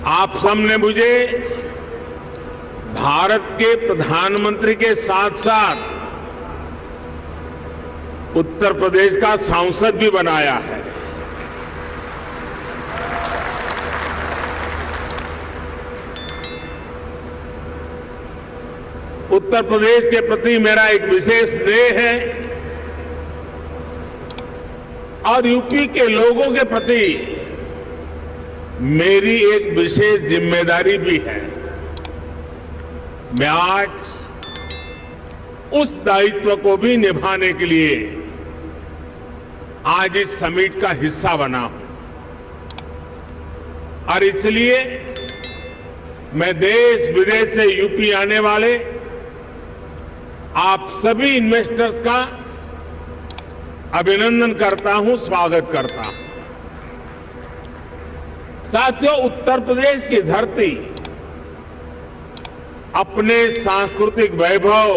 आप सबने मुझे भारत के प्रधानमंत्री के साथ साथ उत्तर प्रदेश का सांसद भी बनाया है। उत्तर प्रदेश के प्रति मेरा एक विशेष स्नेह है और यूपी के लोगों के प्रति मेरी एक विशेष जिम्मेदारी भी है। मैं आज उस दायित्व को भी निभाने के लिए आज इस समिट का हिस्सा बना हूं और इसलिए मैं देश विदेश से यूपी आने वाले आप सभी इन्वेस्टर्स का अभिनंदन करता हूं, स्वागत करता हूं। साथियों, उत्तर प्रदेश की धरती अपने सांस्कृतिक वैभव,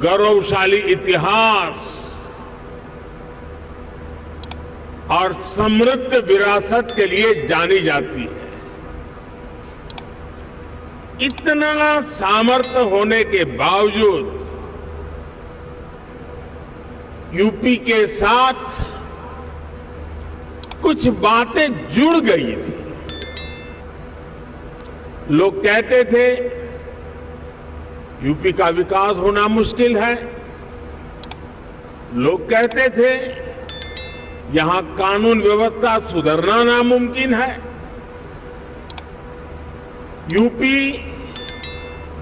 गौरवशाली इतिहास और समृद्ध विरासत के लिए जानी जाती है। इतना सामर्थ्य होने के बावजूद यूपी के साथ कुछ बातें जुड़ गई थी। लोग कहते थे यूपी का विकास होना मुश्किल है। लोग कहते थे यहां कानून व्यवस्था सुधरना नामुमकिन है। यूपी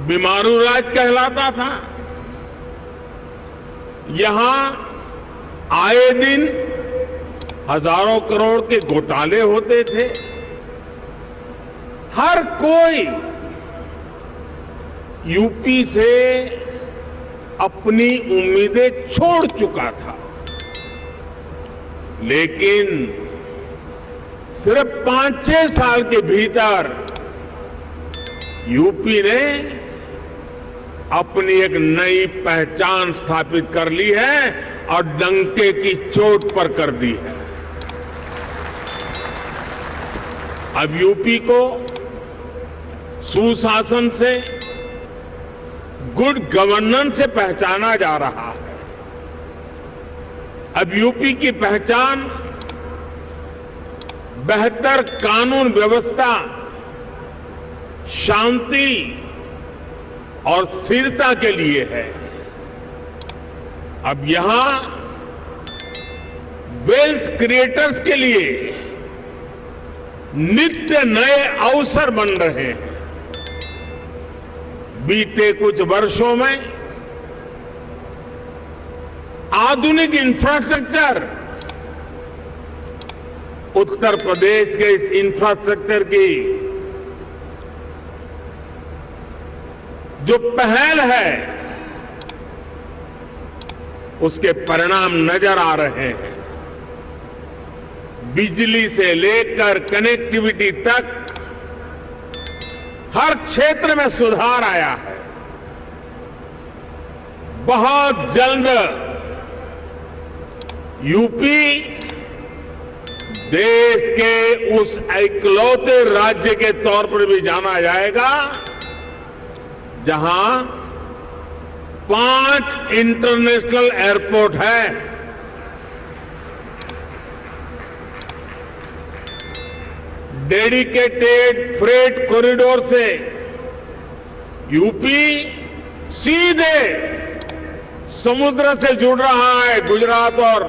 बीमारू राज्य कहलाता था। यहां आए दिन हजारों करोड़ के घोटाले होते थे। हर कोई यूपी से अपनी उम्मीदें छोड़ चुका था, लेकिन सिर्फ 5-6 साल के भीतर यूपी ने अपनी एक नई पहचान स्थापित कर ली है और डंके की चोट पर कर दी है। अब यूपी को सुशासन से, गुड गवर्नेंस से पहचाना जा रहा है। अब यूपी की पहचान बेहतर कानून व्यवस्था, शांति और स्थिरता के लिए है। अब यहां वेल्थ क्रिएटर्स के लिए नित्य नए अवसर बन रहे हैं। बीते कुछ वर्षों में आधुनिक इंफ्रास्ट्रक्चर, उत्तर प्रदेश के इस इंफ्रास्ट्रक्चर की जो पहल है उसके परिणाम नजर आ रहे हैं। बिजली से लेकर कनेक्टिविटी तक हर क्षेत्र में सुधार आया है। बहुत जल्द यूपी देश के उस इकलौते राज्य के तौर पर भी जाना जाएगा जहां 5 इंटरनेशनल एयरपोर्ट है। डेडिकेटेड फ्रेट कॉरिडोर से यूपी सीधे समुद्र से जुड़ रहा है। गुजरात और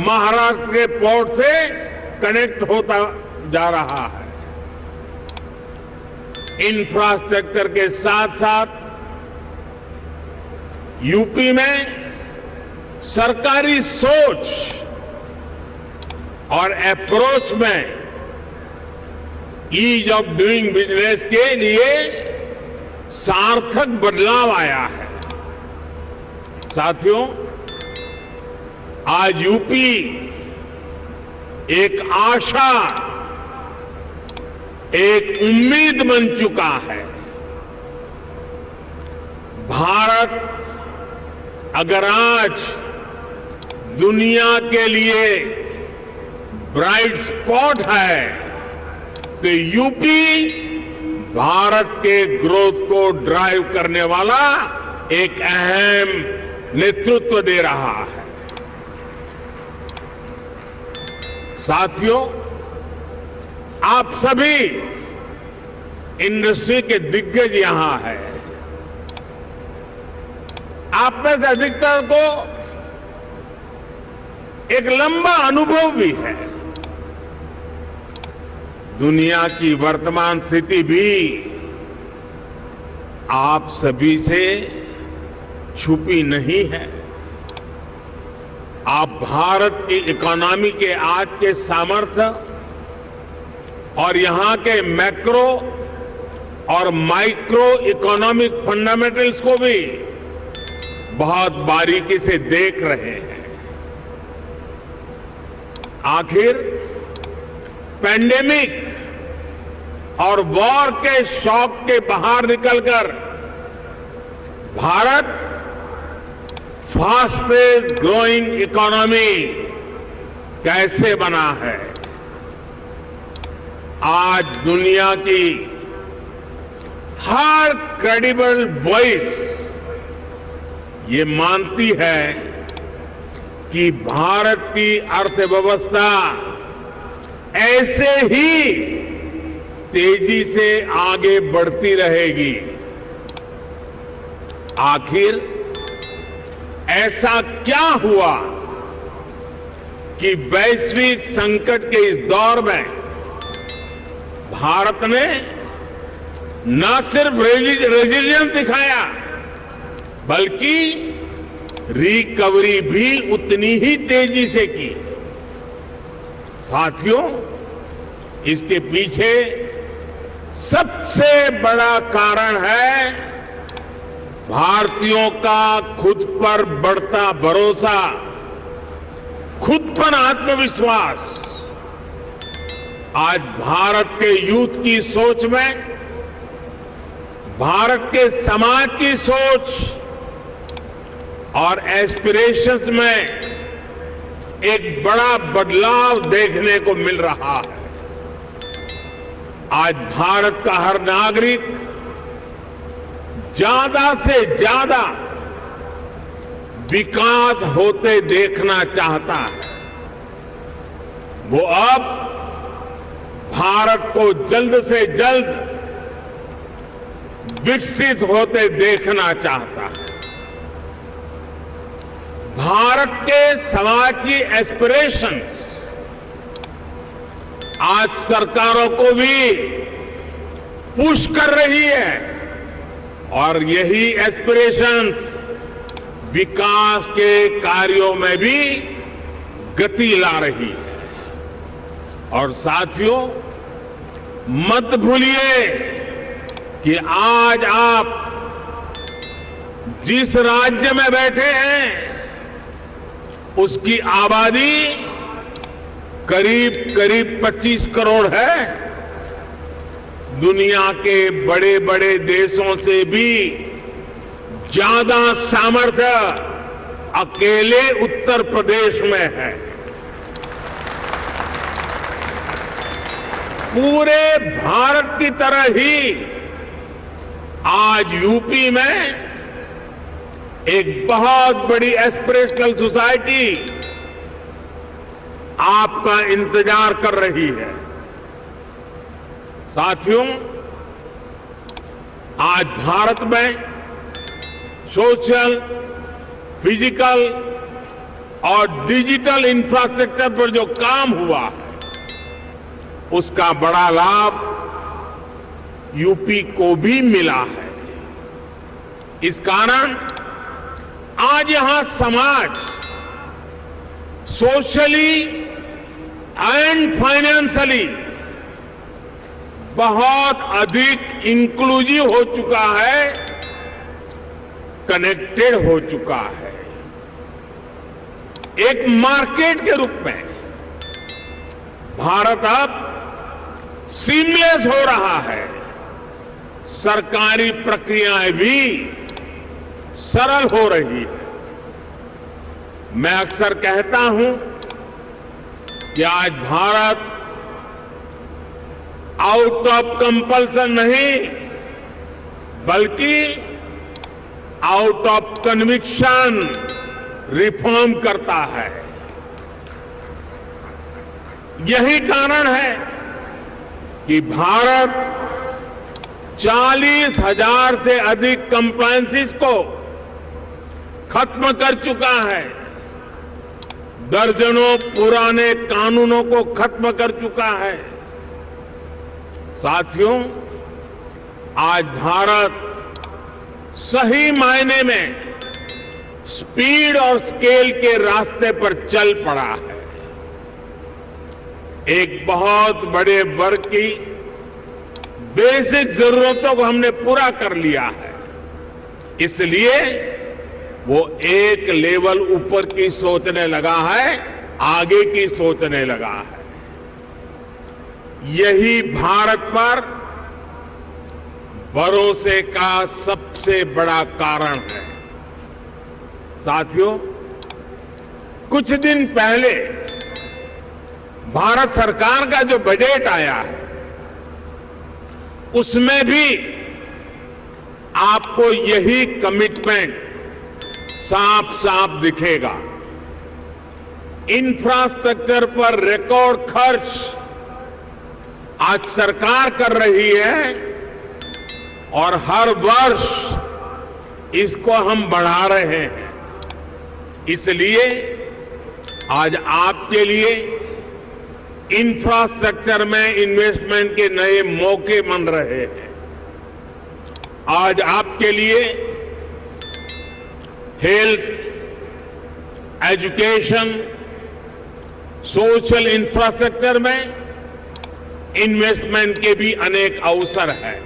महाराष्ट्र के पोर्ट से कनेक्ट होता जा रहा है। इंफ्रास्ट्रक्चर के साथ साथ यूपी में सरकारी सोच और अप्रोच में ईज ऑफ डूइंग बिजनेस के लिए सार्थक बदलाव आया है। साथियों, आज यूपी एक आशा, एक उम्मीद बन चुका है। भारत अगर आज दुनिया के लिए ब्राइट स्पॉट है तो यूपी भारत के ग्रोथ को ड्राइव करने वाला एक अहम नेतृत्व दे रहा है। साथियों, आप सभी इंडस्ट्री के दिग्गज यहां हैं। आप में से अधिकतर को एक लंबा अनुभव भी है। दुनिया की वर्तमान स्थिति भी आप सभी से छुपी नहीं है। आप भारत की इकोनॉमी के आज के सामर्थ्य और यहां के मैक्रो और माइक्रो इकोनॉमिक फंडामेंटल्स को भी बहुत बारीकी से देख रहे हैं। आखिर पैंडेमिक और वॉर के शॉक के बाहर निकलकर भारत फास्टेस्ट ग्रोइंग इकोनॉमी कैसे बना है। आज दुनिया की हर क्रेडिबल वॉइस ये मानती है कि भारत की अर्थव्यवस्था ऐसे ही तेजी से आगे बढ़ती रहेगी। आखिर ऐसा क्या हुआ कि वैश्विक संकट के इस दौर में भारत ने न सिर्फ रेजिलियंस दिखाया बल्कि रिकवरी भी उतनी ही तेजी से की। साथियों, इसके पीछे सबसे बड़ा कारण है भारतीयों का खुद पर बढ़ता भरोसा, खुद पर आत्मविश्वास। आज भारत के यूथ की सोच में, भारत के समाज की सोच और एस्पिरेशंस में एक बड़ा बदलाव देखने को मिल रहा है। आज भारत का हर नागरिक ज्यादा से ज्यादा विकास होते देखना चाहता है। वो अब भारत को जल्द से जल्द विकसित होते देखना चाहता है। भारत के समाज की एस्पिरेशंस आज सरकारों को भी पुश कर रही है और यही एस्पिरेशंस विकास के कार्यों में भी गति ला रही है। और साथियों, मत भूलिए कि आज आप जिस राज्य में बैठे हैं उसकी आबादी करीब करीब 25 करोड़ है। दुनिया के बड़े बड़े देशों से भी ज्यादा सामर्थ्य अकेले उत्तर प्रदेश में है। पूरे भारत की तरह ही आज यूपी में एक बहुत बड़ी एस्पिरेशनल सोसाइटी आपका इंतजार कर रही है। साथियों, आज भारत में सोशल, फिजिकल और डिजिटल इंफ्रास्ट्रक्चर पर जो काम हुआ है उसका बड़ा लाभ यूपी को भी मिला है। इस कारण आज यहां समाज सोशली एंड फाइनेंशियली बहुत अधिक इंक्लूसिव हो चुका है, कनेक्टेड हो चुका है। एक मार्केट के रूप में भारत अब सीमलेस हो रहा है। सरकारी प्रक्रियाएं भी सरल हो रही है। मैं अक्सर कहता हूं कि आज भारत आउट ऑफ कंपल्सन नहीं, बल्कि आउट ऑफ कन्विक्शन रिफॉर्म करता है। यही कारण है कि भारत 40,000 से अधिक कंप्लायंसेस को खत्म कर चुका है, दर्जनों पुराने कानूनों को खत्म कर चुका है। साथियों, आज भारत सही मायने में स्पीड और स्केल के रास्ते पर चल पड़ा है। एक बहुत बड़े वर्ग की बेसिक जरूरतों को हमने पूरा कर लिया है, इसलिए वो एक लेवल ऊपर की सोचने लगा है, आगे की सोचने लगा है। यही भारत पर भरोसे का सबसे बड़ा कारण है। साथियों, कुछ दिन पहले भारत सरकार का जो बजट आया है, उसमें भी आपको यही कमिटमेंट साफ साफ दिखेगा। इंफ्रास्ट्रक्चर पर रिकॉर्ड खर्च आज सरकार कर रही है और हर वर्ष इसको हम बढ़ा रहे हैं। इसलिए आज आपके लिए इंफ्रास्ट्रक्चर में इन्वेस्टमेंट के नए मौके बन रहे हैं। आज आपके लिए हेल्थ, एजुकेशन, सोशल इंफ्रास्ट्रक्चर में इन्वेस्टमेंट के भी अनेक अवसर हैं।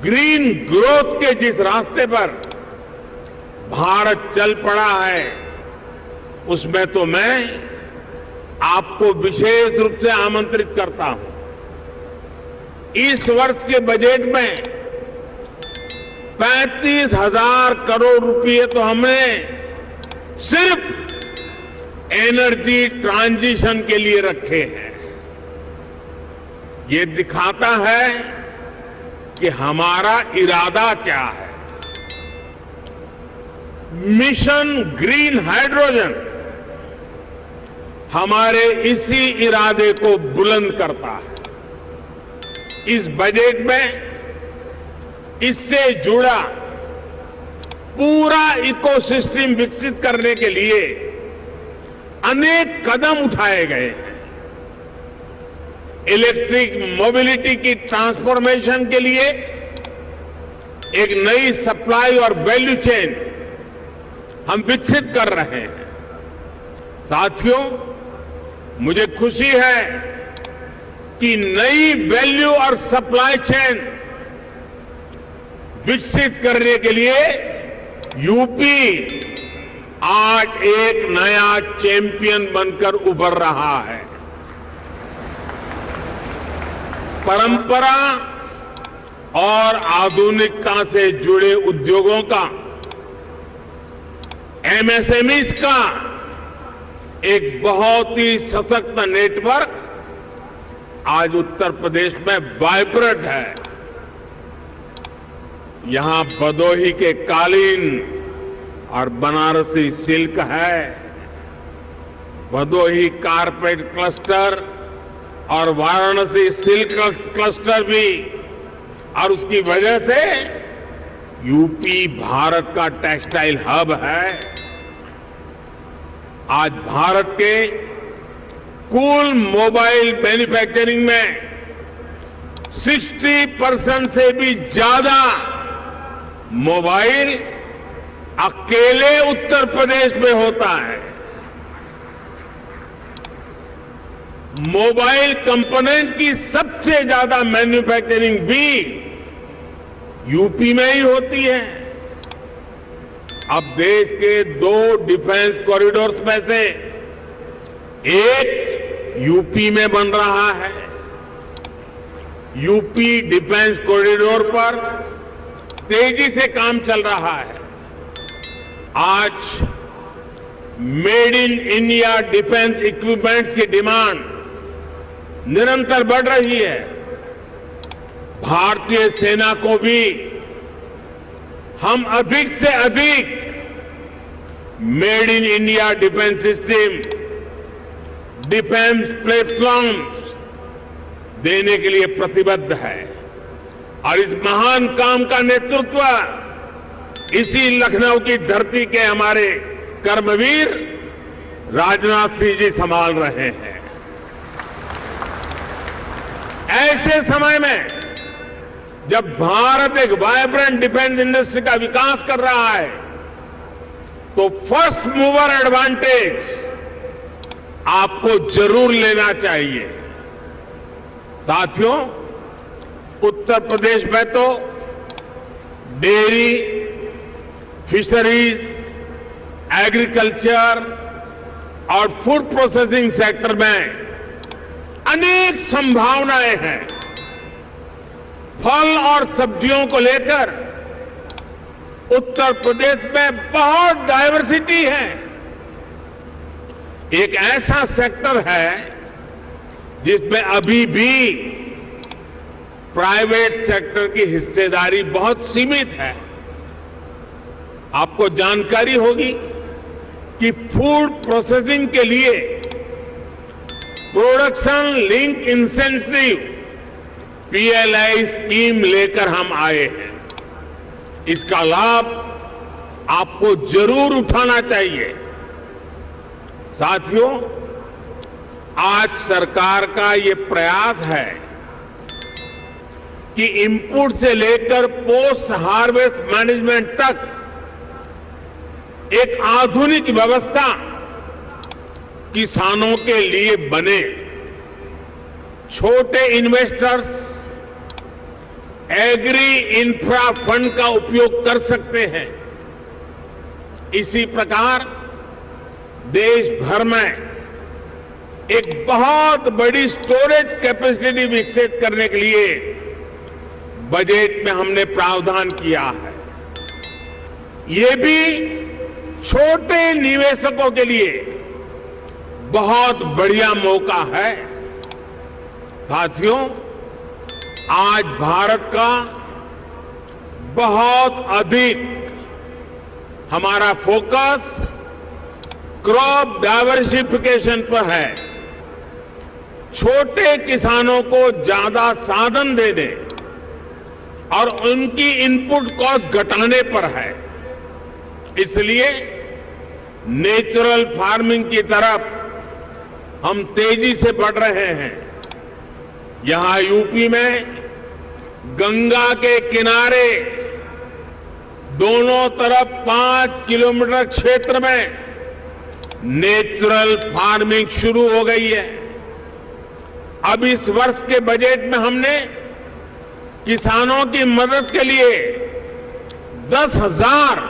ग्रीन ग्रोथ के जिस रास्ते पर भारत चल पड़ा है, उसमें तो मैं आपको विशेष रूप से आमंत्रित करता हूं। इस वर्ष के बजट में 35,000 करोड़ रुपए तो हमने सिर्फ एनर्जी ट्रांजिशन के लिए रखे हैं। ये दिखाता है कि हमारा इरादा क्या है। मिशन ग्रीन हाइड्रोजन हमारे इसी इरादे को बुलंद करता है। इस बजट में इससे जुड़ा पूरा इकोसिस्टम विकसित करने के लिए अनेक कदम उठाए गए हैं। इलेक्ट्रिक मोबिलिटी की ट्रांसफॉर्मेशन के लिए एक नई सप्लाई और वैल्यू चेन हम विकसित कर रहे हैं। साथियों, मुझे खुशी है कि नई वैल्यू और सप्लाई चेन विकसित करने के लिए यूपी आज एक नया चैंपियन बनकर उभर रहा है। परंपरा और आधुनिकता से जुड़े उद्योगों का, एमएसएमईज का एक बहुत ही सशक्त नेटवर्क आज उत्तर प्रदेश में वाइब्रेंट है। यहां भदोही के कालीन और बनारसी सिल्क है, भदोही कारपेट क्लस्टर और वाराणसी सिल्क क्लस्टर भी, और उसकी वजह से यूपी भारत का टेक्सटाइल हब है। आज भारत के कुल मोबाइल मैन्युफैक्चरिंग में 60% से भी ज्यादा मोबाइल अकेले उत्तर प्रदेश में होता है। मोबाइल कंपोनेंट की सबसे ज्यादा मैन्युफैक्चरिंग भी यूपी में ही होती है। अब देश के 2 डिफेंस कॉरिडोर्स में से एक यूपी में बन रहा है। यूपी डिफेंस कॉरिडोर पर तेजी से काम चल रहा है। आज made in India defence equipments की डिमांड निरंतर बढ़ रही है। भारतीय सेना को भी हम अधिक से अधिक made in India defence system, defence platforms देने के लिए प्रतिबद्ध है और इस महान काम का नेतृत्व इसी लखनऊ की धरती के हमारे कर्मवीर राजनाथ सिंह जी संभाल रहे हैं। ऐसे समय में जब भारत एक वाइब्रेंट डिफेंस इंडस्ट्री का विकास कर रहा है तो फर्स्ट मूवर एडवांटेज आपको जरूर लेना चाहिए। साथियों, उत्तर प्रदेश में तो डेयरी, फिशरीज, एग्रीकल्चर और फूड प्रोसेसिंग सेक्टर में अनेक संभावनाएं हैं। फल और सब्जियों को लेकर उत्तर प्रदेश में बहुत डाइवर्सिटी है। एक ऐसा सेक्टर है जिसमें अभी भी प्राइवेट सेक्टर की हिस्सेदारी बहुत सीमित है। आपको जानकारी होगी कि फूड प्रोसेसिंग के लिए production link incentive PLI scheme लेकर हम आए हैं। इसका लाभ आपको जरूर उठाना चाहिए। साथियों, आज सरकार का ये प्रयास है कि इनपुट से लेकर पोस्ट हार्वेस्ट मैनेजमेंट तक एक आधुनिक व्यवस्था किसानों के लिए बने। छोटे इन्वेस्टर्स एग्री इंफ्रा फंड का उपयोग कर सकते हैं। इसी प्रकार देश भर में एक बहुत बड़ी स्टोरेज कैपेसिटी विकसित करने के लिए बजट में हमने प्रावधान किया है। ये भी छोटे निवेशकों के लिए बहुत बढ़िया मौका है। साथियों, आज भारत का बहुत अधिक हमारा फोकस क्रॉप डाइवर्सिफिकेशन पर है। छोटे किसानों को ज्यादा साधन देने और उनकी इनपुट कॉस्ट घटाने पर है। इसलिए नेचुरल फार्मिंग की तरफ हम तेजी से बढ़ रहे हैं। यहां यूपी में गंगा के किनारे दोनों तरफ 5 किलोमीटर क्षेत्र में नेचुरल फार्मिंग शुरू हो गई है। अब इस वर्ष के बजट में हमने किसानों की मदद के लिए 10,000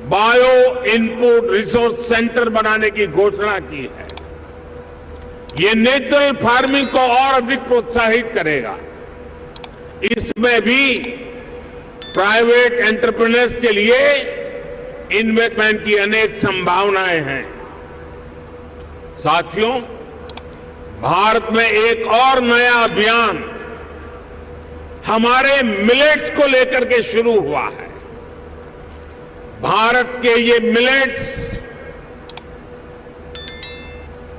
बायो इनपुट रिसोर्स सेंटर बनाने की घोषणा की है। ये नेचुरल फार्मिंग को और अधिक प्रोत्साहित करेगा। इसमें भी प्राइवेट एंटरप्रेन्योर्स के लिए इन्वेस्टमेंट की अनेक संभावनाएं हैं। साथियों, भारत में एक और नया अभियान हमारे मिलेट्स को लेकर के शुरू हुआ है। भारत के ये मिलेट्स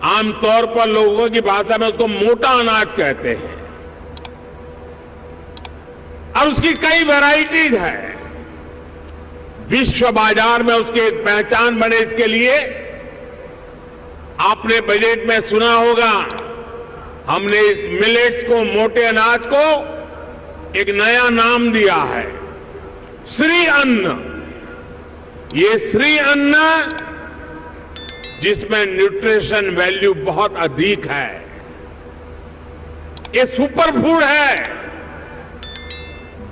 आमतौर पर लोगों की भाषा में उसको मोटा अनाज कहते हैं और उसकी कई वैरायटीज है। विश्व बाजार में उसकी एक पहचान बने, इसके लिए आपने बजट में सुना होगा, हमने इस मिलेट्स को, मोटे अनाज को एक नया नाम दिया है, श्री अन्न। ये श्री अन्न जिसमें न्यूट्रिशन वैल्यू बहुत अधिक है, ये सुपर फूड है।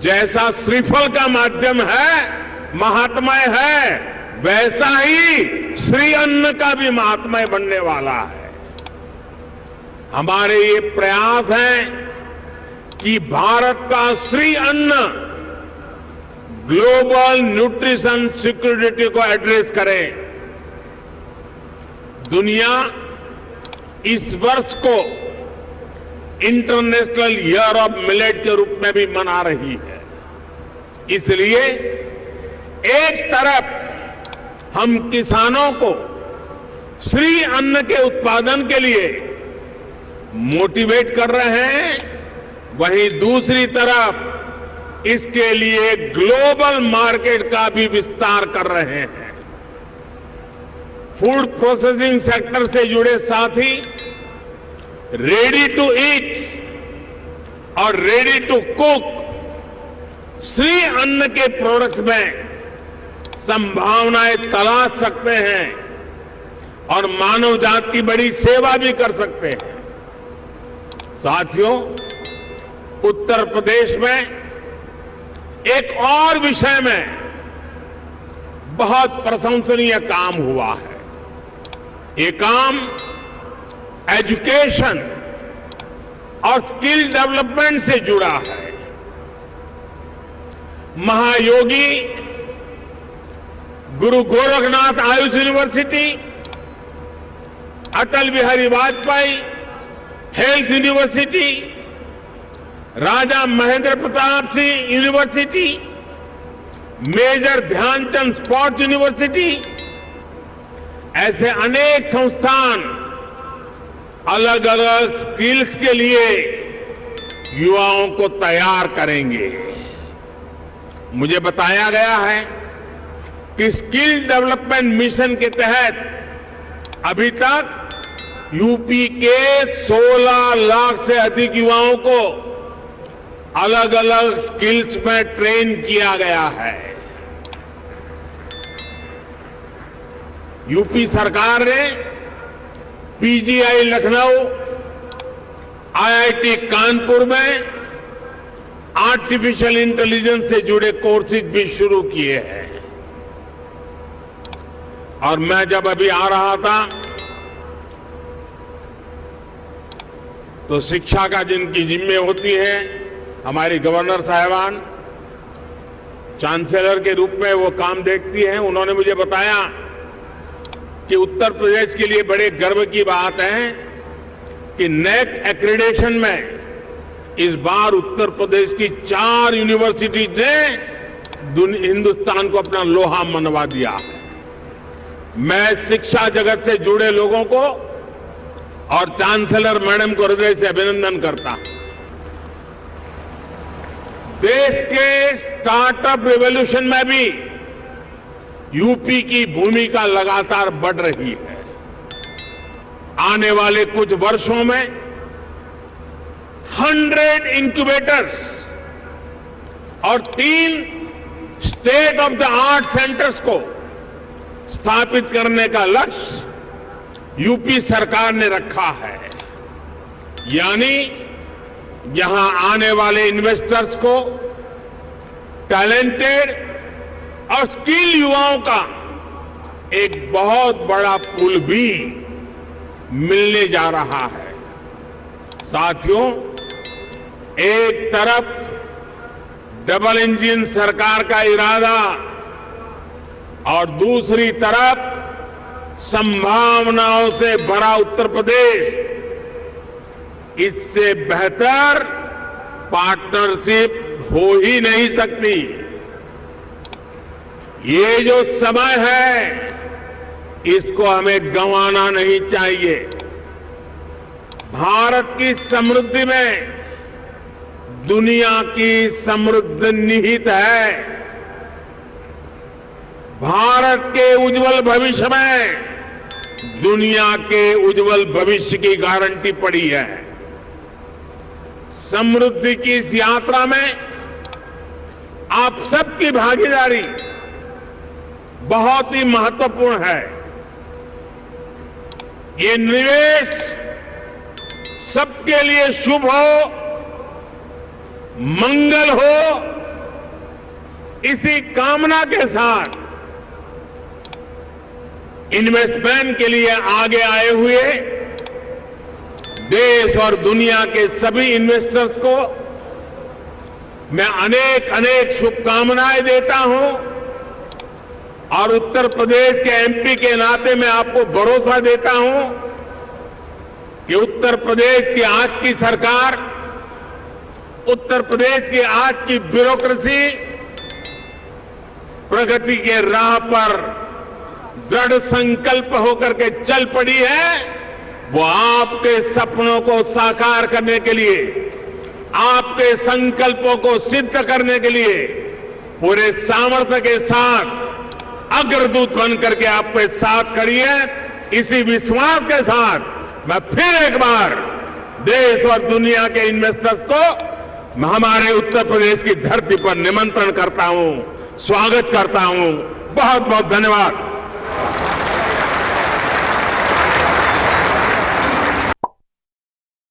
जैसा श्रीफल का माध्यम है, महात्मय है, वैसा ही श्री अन्न का भी महात्मय बनने वाला है। हमारे ये प्रयास है कि भारत का श्री अन्न ग्लोबल न्यूट्रिशन सिक्योरिटी को एड्रेस करे। दुनिया इस वर्ष को इंटरनेशनल ईयर ऑफ मिलेट के रूप में भी मना रही है। इसलिए एक तरफ हम किसानों को श्री अन्न के उत्पादन के लिए मोटिवेट कर रहे हैं, वहीं दूसरी तरफ इसके लिए ग्लोबल मार्केट का भी विस्तार कर रहे हैं। फूड प्रोसेसिंग सेक्टर से जुड़े साथी रेडी टू ईट और रेडी टू कुक श्री अन्न के प्रोडक्ट्स में संभावनाएं तलाश सकते हैं और मानव जात की बड़ी सेवा भी कर सकते हैं। साथियों, उत्तर प्रदेश में एक और विषय में बहुत प्रशंसनीय काम हुआ है। ये काम एजुकेशन और स्किल डेवलपमेंट से जुड़ा है। Mahayogi Guru Gorakhnath Ayush university, Atal Bihari Vajpayee health university, Raja Mahendra Pratap Singh university, major Dhyanchand sports university, ऐसे अनेक संस्थान अलग अलग स्किल्स के लिए युवाओं को तैयार करेंगे। मुझे बताया गया है कि स्किल डेवलपमेंट मिशन के तहत अभी तक यूपी के 16 लाख से अधिक युवाओं को अलग अलग स्किल्स में ट्रेन किया गया है। यूपी सरकार ने पीजीआई लखनऊ, आईआईटी कानपुर में आर्टिफिशियल इंटेलिजेंस से जुड़े कोर्सेज भी शुरू किए हैं। और मैं जब अभी आ रहा था तो शिक्षा का जिनकी जिम्मे होती है, हमारी गवर्नर साहिबान चांसलर के रूप में वो काम देखती हैं, उन्होंने मुझे बताया कि उत्तर प्रदेश के लिए बड़े गर्व की बात है कि नेक एक्रेडिटेशन में इस बार उत्तर प्रदेश की 4 यूनिवर्सिटीज ने हिंदुस्तान को अपना लोहा मनवा दिया है। मैं शिक्षा जगत से जुड़े लोगों को और चांसलर मैडम को हृदय से अभिनंदन करता हूं। देश के स्टार्टअप रिवॉल्यूशन में भी यूपी की भूमिका लगातार बढ़ रही है। आने वाले कुछ वर्षों में 100 इंक्यूबेटर्स और 3 state of the art centres को स्थापित करने का लक्ष्य यूपी सरकार ने रखा है। यानी यहां आने वाले इन्वेस्टर्स को टैलेंटेड और स्किल युवाओं का एक बहुत बड़ा पूल भी मिलने जा रहा है। साथियों, एक तरफ डबल इंजन सरकार का इरादा और दूसरी तरफ संभावनाओं से भरा उत्तर प्रदेश, इससे बेहतर पार्टनरशिप हो ही नहीं सकती। ये जो समय है इसको हमें गंवाना नहीं चाहिए। भारत की समृद्धि में दुनिया की समृद्धि निहित है। भारत के उज्जवल भविष्य में दुनिया के उज्जवल भविष्य की गारंटी पड़ी है। समृद्धि की इस यात्रा में आप सबकी भागीदारी बहुत ही महत्वपूर्ण है। ये निवेश सबके लिए शुभ हो, मंगल हो, इसी कामना के साथ इन्वेस्टमेंट के लिए आगे आए हुए देश और दुनिया के सभी इन्वेस्टर्स को मैं अनेक अनेक शुभकामनाएं देता हूं और उत्तर प्रदेश के एमपी के नाते मैं आपको भरोसा देता हूं कि उत्तर प्रदेश की आज की सरकार, उत्तर प्रदेश की आज की ब्यूरोक्रेसी प्रगति के राह पर दृढ़ संकल्प होकर के चल पड़ी है। वो आपके सपनों को साकार करने के लिए, आपके संकल्पों को सिद्ध करने के लिए पूरे सामर्थ्य के साथ अग्रदूत बन करके आपके साथ खड़ी है। इसी विश्वास के साथ मैं फिर एक बार देश और दुनिया के इन्वेस्टर्स को हमारे उत्तर प्रदेश की धरती पर निमंत्रण करता हूं, स्वागत करता हूं। बहुत बहुत धन्यवाद।